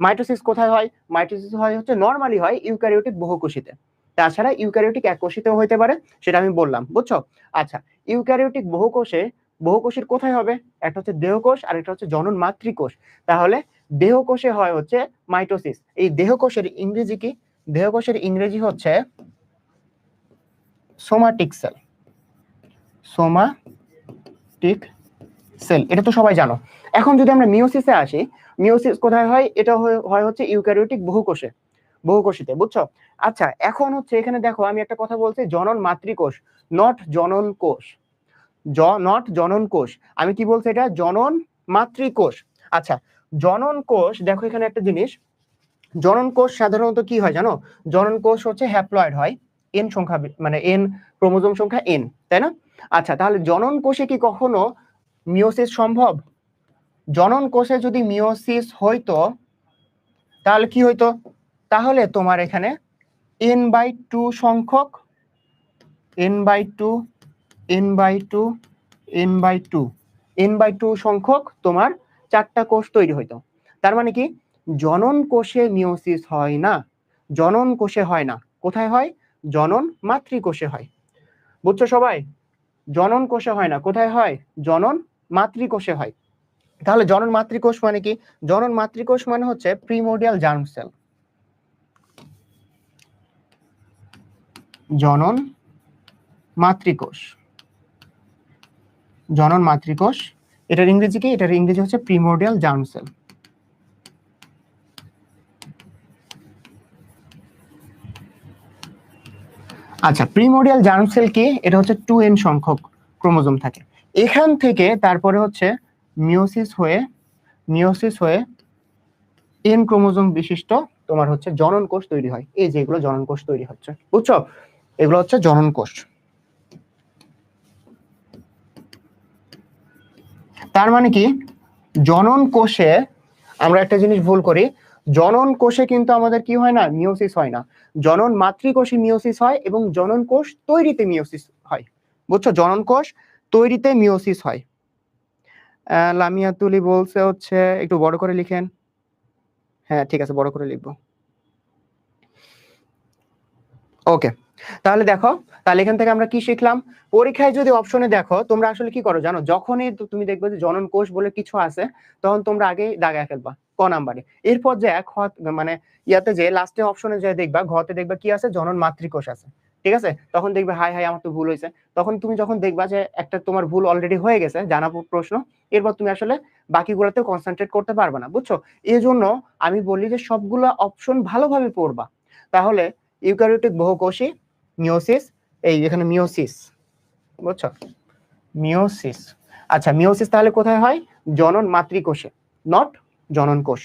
Mitosis কোথায় হয়? Mitosis হয় হচ্ছে নরমালি হয় ইউক্যারিওটিক বহুকোষীতে, তাছাড়া ইউক্যারিওটিক এককোষীতেও হইতে পারে, সেটা আমি বললাম, বুঝছো? আচ্ছা, ইউক্যারিওটিক বহুকোষীর কোথায় হবে? একটা হচ্ছে দেহকোষ আর একটা হচ্ছে জনন মাতৃকোষ। তাহলে দেহকোষে হয় হচ্ছে মাইটোসিস। এই দেহকোষের ইংরেজি কি? দেহকোষের ইংরেজি হচ্ছে সোমাটিক সেল। সোমাটিক সেল, এটা তো সবাই জানো। এখন যদি আমরা মিওসিসে আসি, মিওসিস কোথায় হয়? এটা হয় হচ্ছে ইউক্যারিওটিক বহুকোষীতে, বুঝছো? আচ্ছা, এখন হচ্ছে এখানে দেখো আমি একটা কথা বলছি, জনন মাতৃকোষ, নট জনন কোষ, নট জনন কোষ। আমি কি বলছি? এটা জনন মাতৃকোষ। আচ্ছা, জনন কোষ, দেখো এখানে একটা জিনিস, জনন কোষ সাধারণত কি হয় জানো? জনন কোষ হচ্ছে হ্যাপ্লয়েড হয়, এন সংখ্যা, মানে এন ক্রোমোজোম সংখ্যা এন, তাই না? আচ্ছা, তাহলে জনন কোষে কি কখনো মিওসিস সম্ভব? জনন কোষে যদি মিওসিস হইতো তাহলে কি হইতো? তাহলে তোমার এখানে n/2 সংখ্যক, n/2 সংখ্যক তোমার 4টা কোষ তৈরি হইতো। তার মানে কি? জনন কোষে মিওসিস হয় না, জনন কোষে হয় না। কোথায় হয়? জনন মাতৃকোষে হয়, বুঝছো সবাই? জনন কোষে হয় না, কোথায় হয়? জনন মাতৃকোষে হয়। তাহলে জনন মাতৃকোষ মানে কি? জনন মাতৃকোষ মানে হচ্ছে প্রিমোর্ডিয়াল জার্ম সেল। জনন মাতৃকোষ, জনন মাতৃকোষ, এটার ইংরেজি কি? এটার ইংরেজি হচ্ছে প্রিমোর্ডিয়াল জার্ম সেল। আচ্ছা, প্রিমোর্ডিয়াল জার্ম সেল কি? এটা হচ্ছে 2n সংখ্যক ক্রোমোজোম থাকে, এখান থেকে তারপরে হচ্ছে মিওসিস হয়ে n ক্রোমোজোম বিশিষ্ট তোমার হচ্ছে জনন কোষ তৈরি হয়। এই যে এগুলো জনন কোষ তৈরি হচ্ছে, বুঝছো? এগুলো হচ্ছে জনন কোষ। তার মানে কি? জনন কোষে আমরা একটা জিনিস ভুল করি, জনন কোষে কিন্তু আমাদের কি হয় না? মিওসিস হয় না। জনন মাতৃকোষে মিওসিস হয় এবং জনন কোষ তৈরিতে মিওসিস হয়, বুঝছো? জনন কোষ তৈরিতে মিওসিস হয়। লামিয়া তুলি বলছে হচ্ছে একটু বড় করে লিখেন। হ্যাঁ ঠিক আছে, বড় করে লিখবো। ওকে, তাহলে দেখো, তাহলে এখান থেকে আমরা কি শিখলাম? পরীক্ষায় যদি অপশনে দেখো, তোমরা আসলে কি করো জানো? যখনই তুমি দেখবে যে জনন কোষ বলে কিছু আছে, তখন তোমরা আগে দাগায় ফেলবা ক নাম্বারে। এরপর যে খ, মানে ইয়াতে যে লাস্টে অপশনে যে দেখবা, ঘতে দেখবা কি আছে? জনন মাতৃকোষ আছে, ঠিক আছে? তখন দেখবে হাই হাই আমার তো ভুল হয়েছে। তখন তুমি যখন দেখবা যে একটা তোমার ভুল অলরেডি হয়ে গেছে, জানা প্রশ্ন, এরপর তুমি আসলে বাকিগুলোতে কনসেন্ট্রেট করতে পারবে না, বুঝছো? এই জন্য আমি বলি যে সবগুলো অপশন ভালোভাবে পড়বা, তাহলে ইউক্যারিওটিক বহুকোষী, মিওসিস, এই এখানে মিওসিস, বুঝছো? মিওসিস। আচ্ছা, মিওসিস তাহলে কোথায় হয়? জনন মাতৃকোষে, নট জনন কোষ।